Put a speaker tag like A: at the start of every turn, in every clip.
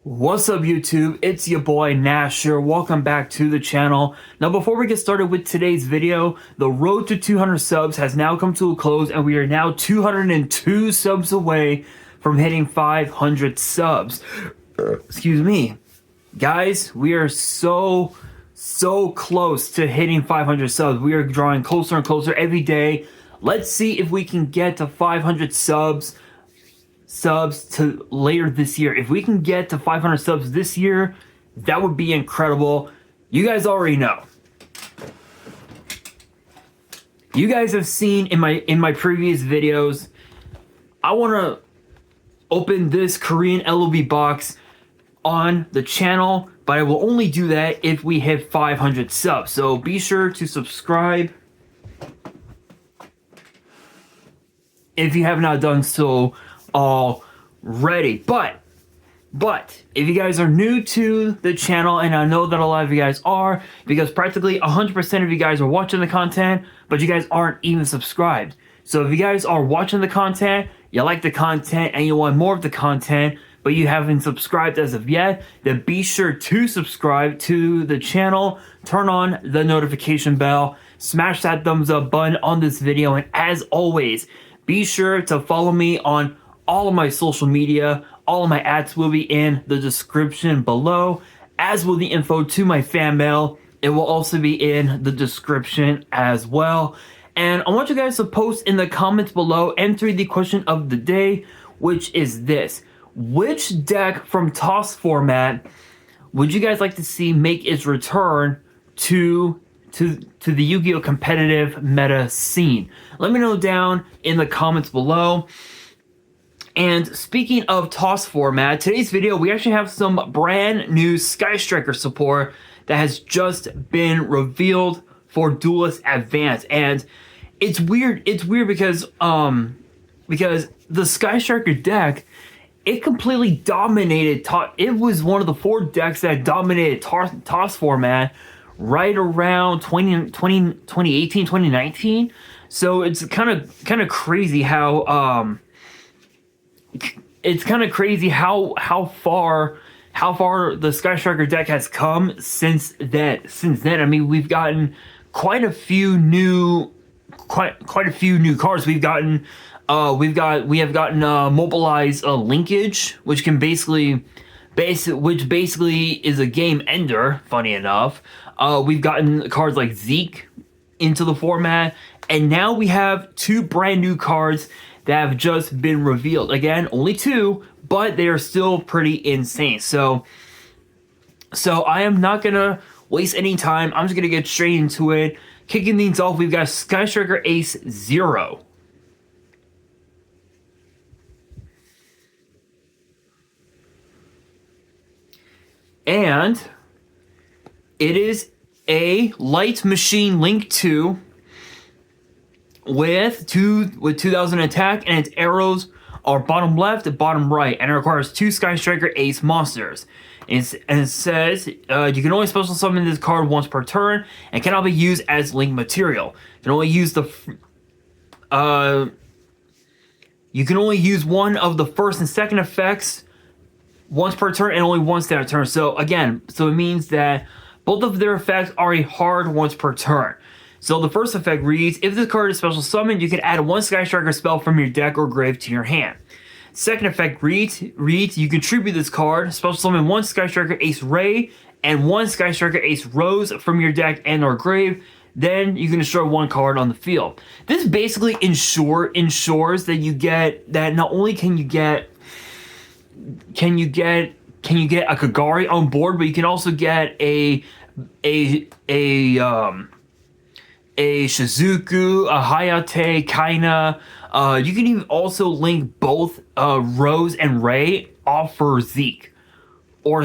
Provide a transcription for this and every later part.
A: What's up YouTube? It's your boy Nash here. Welcome back to the channel. Now before we get started with today's video, the road to 200 subs has now come to a close and we are now 202 subs away from hitting 500 subs. Excuse me. Guys, we are so close to hitting 500 subs. We are drawing closer and closer every day. Let's see if we can get to 500 subs to later this year. If we can get to 500 subs this year, that would be incredible. You guys already know. You guys have seen in my previous videos, I want to open this Korean LOB box on the channel, but I will only do that if we hit 500 subs. So be sure to subscribe if you have not done so already. But if you guys are new to the channel, and I know that a lot of you guys are, because practically 100% of you guys are watching the content, but you guys aren't even subscribed. So if you guys are watching the content, you like the content, and you want more of the content, but you haven't subscribed as of yet, then be sure to subscribe to the channel, turn on the notification bell, smash that thumbs up button on this video, and as always, be sure to follow me on all of my social media. All of my ads will be in the description below, as will the info to my fan mail. It will also be in the description as well. And I want you guys to post in the comments below, enter the question of the day, which is this: which deck from toss format would you guys like to see make its return to the Yu-Gi-Oh competitive meta scene? Let me know down in the comments below. And speaking of toss format, today's video we actually have some brand new Sky Striker support that has just been revealed for Duelist Advance. And it's weird because the Sky Striker deck, it completely dominated it was one of the 4 decks that dominated toss format right around 2018, 2019. So it's kind of crazy how how far the Sky Striker deck has come since then. I mean, we've gotten quite a few new cards. We have gotten Mobilize Linkage, which basically is a game ender, funny enough. We've gotten cards like Zeke into the format, and now we have 2 brand new cards that have just been revealed. Again, only 2, but they are still pretty insane. So I am not gonna waste any time. I'm just gonna get straight into it. Kicking things off, we've got Sky Striker Ace 0. And it is a Light Machine Link 2 with 2000 attack, and its arrows are bottom left and bottom right, and it requires 2 Sky Striker Ace monsters. And it says you can only special summon this card once per turn and cannot be used as link material. You can only use one of the first and second effects once per turn, and only once that turn. So again, it means that both of their effects are a hard once per turn. So the first effect reads: if this card is special summoned, you can add 1 Sky Striker spell from your deck or grave to your hand. Second effect reads you contribute this card, special summon 1 Sky Striker Ace Ray and 1 Sky Striker Ace Rose from your deck and or grave. Then you can destroy 1 card on the field. This basically ensures that you get that not only can you get a Kagari on board, but you can also get a Shizuku, a Hayate, Kaina. You can even also link both Rose and Ray off for Zeke, or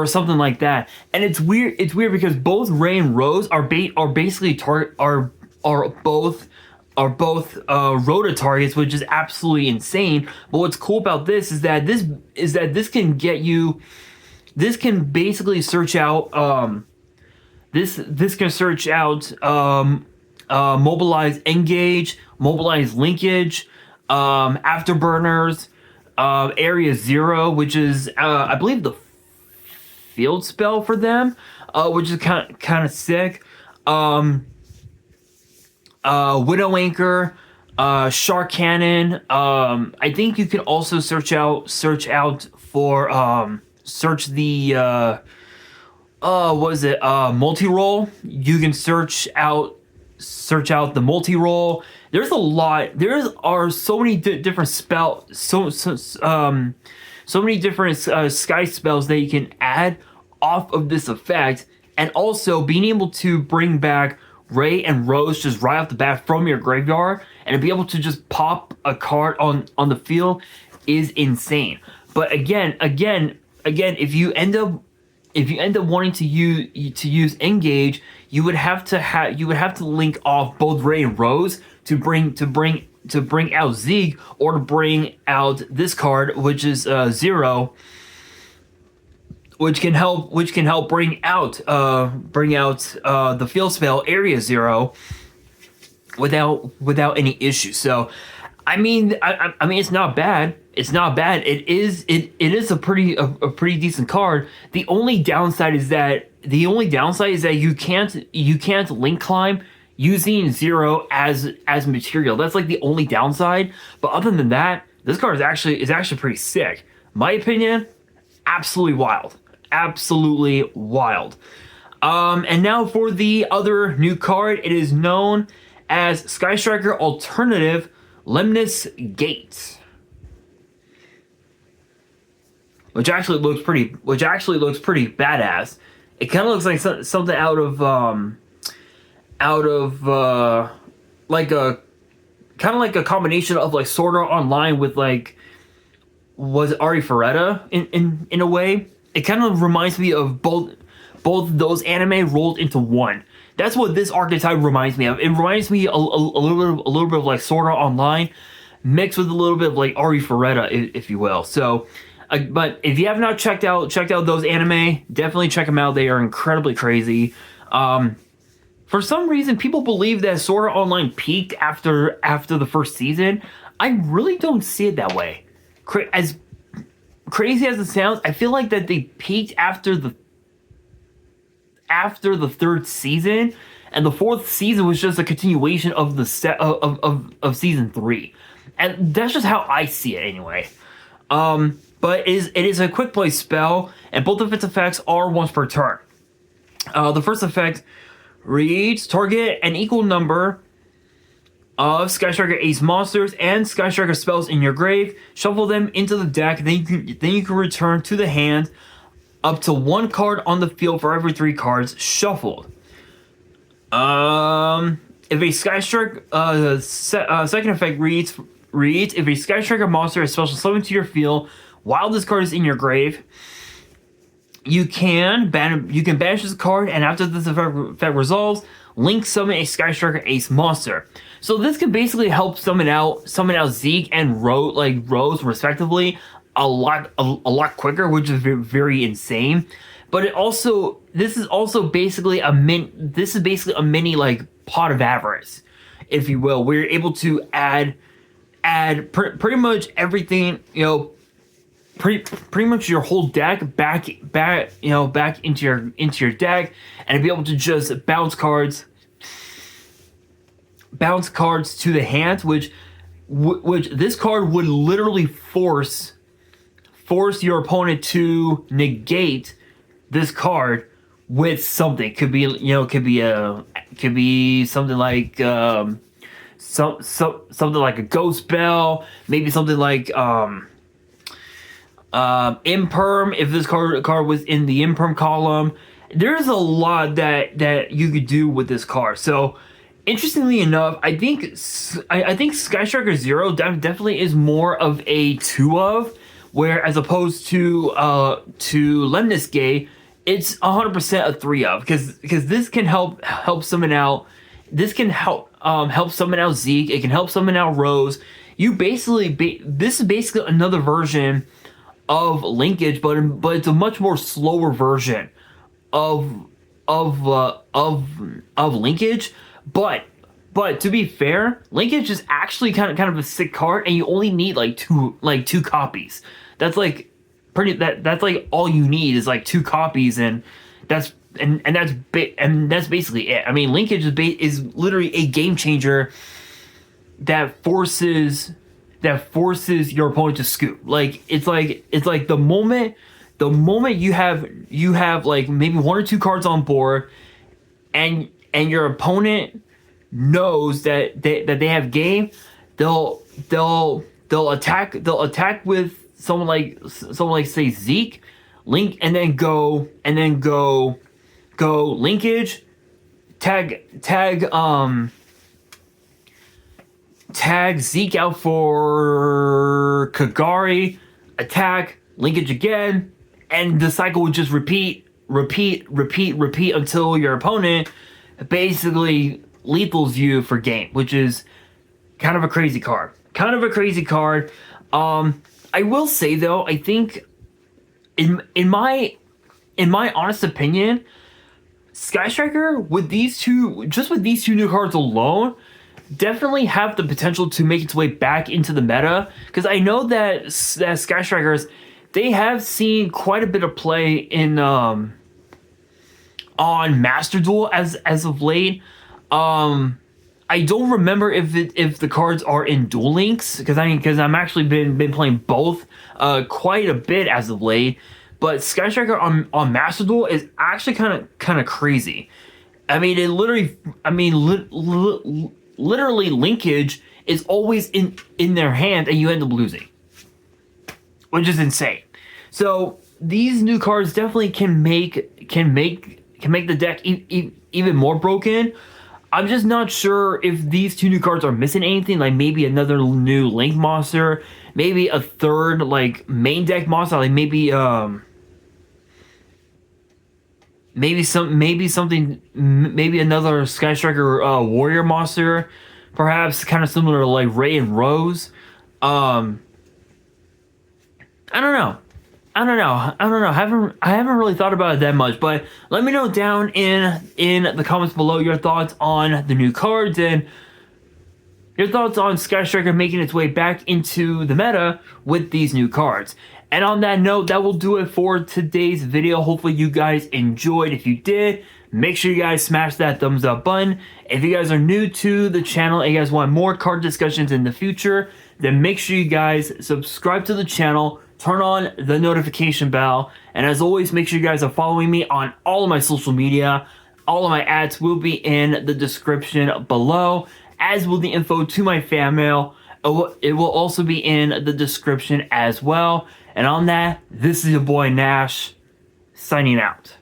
A: something like that. And it's weird. It's weird because both Ray and Rose are basically both Rota targets, which is absolutely insane. But what's cool about this is that this can get you. This can basically search out. This can search out Mobilize Engage, Mobilize Linkage, Afterburners, Area Zero, which is I believe the field spell for them, which is kind of sick. Widow Anchor, Shark Cannon. I think you can also search out for search the what is it? Multi-roll. You can search out the multi-roll. There's a lot. There are so many different so many different sky spells that you can add off of this effect, and also being able to bring back Ray and Rose just right off the bat from your graveyard, and to be able to just pop a card on the field is insane. But again, if you end up wanting to use Engage, you would have to link off both Ray and Rose to bring out Zeke, or to bring out this card, which is Zero, which can help bring out the field spell Area Zero without any issue. So I mean it's not bad. It's not bad. It is a pretty decent card. The only downside is that you can't link climb using Zero as material. That's like the only downside. But other than that, this card is actually pretty sick. My opinion, absolutely wild. Absolutely wild. And now for the other new card. It is known as Sky Striker Alternative Lemnis Gate, which actually looks pretty badass. It kind of looks like something out of like a kind of like a combination of like Sword Art Online with like, was it Ari Ferretta in a way? It kind of reminds me of both those anime rolled into one. That's what this archetype reminds me of. It reminds me a little bit of like Sword Art Online, mixed with a little bit of like Ari Ferretta, if you will. So, but if you have not checked out those anime, definitely check them out. They are incredibly crazy. For some reason, people believe that Sword Art Online peaked after the first season. I really don't see it that way. As crazy as it sounds, I feel like that they peaked after the third season, and the fourth season was just a continuation of of season 3, and that's just how I see it anyway. But it is a quick play spell, and both of its effects are once per turn. The first effect reads: target an equal number of Sky Striker Ace monsters and Sky Striker spells in your grave, shuffle them into the deck, then you can return to the hand up to one card on the field for every 3 cards shuffled. If a Sky Striker second effect reads: if a Sky Striker monster is special summoned to your field while this card is in your grave, you can banish this card, and after this effect resolves, link summon a Sky Striker Ace monster. So this could basically help summon out Zeke and Rose respectively a lot quicker, which is very insane. But this is basically a mini like Pot of Avarice, if you will, where you're able to add pretty much everything, pretty much your whole deck back into your deck, and be able to just bounce cards to the hand, which this card would literally force your opponent to negate this card with something. Could be something like something like a ghost spell, maybe something like imperm, if this card was in the imperm column. There's a lot that you could do with this card. So interestingly enough, I think Sky Striker Zero definitely is more of a 2 of, where as opposed to Lemnis Gate, it's 100% a 3 of, because this can help summon out. This can help summon out Zeke. It can help summon out Rose. This is basically another version of linkage, but it's a much more slower version of linkage. But But to be fair, linkage is actually kind of a sick card, and you only need like two copies. That's like that's like all you need is like 2 copies, and that's basically it. I mean, linkage is literally a game changer that forces your opponent to scoop. Like it's like the moment you have like maybe 1 or 2 cards on board, and your opponent knows that they have game, they'll attack with someone like say Zeke, link, and then go linkage, tag Zeke out for Kagari, attack, linkage again, and the cycle would just repeat until your opponent basically lethals you for game, which is kind of a crazy card. I will say though, I think in my honest opinion, Sky Striker with these two new cards alone definitely have the potential to make its way back into the meta, because I know that Sky Strikers, they have seen quite a bit of play in on Master Duel as of late. I don't remember if the cards are in Duel Links, because I'm actually been playing both quite a bit as of late. But Sky Striker on Master Duel is actually kind of crazy. I mean, literally linkage is always in their hand, and you end up losing, which is insane. So these new cards definitely can make the deck even more broken. I'm just not sure if these 2 new cards are missing anything, like maybe another new Link monster, maybe a third like main deck monster, like maybe another Sky Striker warrior monster, perhaps kind of similar to like Ray and Rose. I don't know. I haven't really thought about it that much, but let me know down in the comments below your thoughts on the new cards and your thoughts on Sky Striker making its way back into the meta with these new cards. And on that note, that will do it for today's video. Hopefully you guys enjoyed. If you did, make sure you guys smash that thumbs up button. If you guys are new to the channel and you guys want more card discussions in the future, then make sure you guys subscribe to the channel, turn on the notification bell, and as always, make sure you guys are following me on all of my social media. All of my ads will be in the description below, as will the info to my fan mail. It will also be in the description as well. And on that, this is your boy Nash, signing out.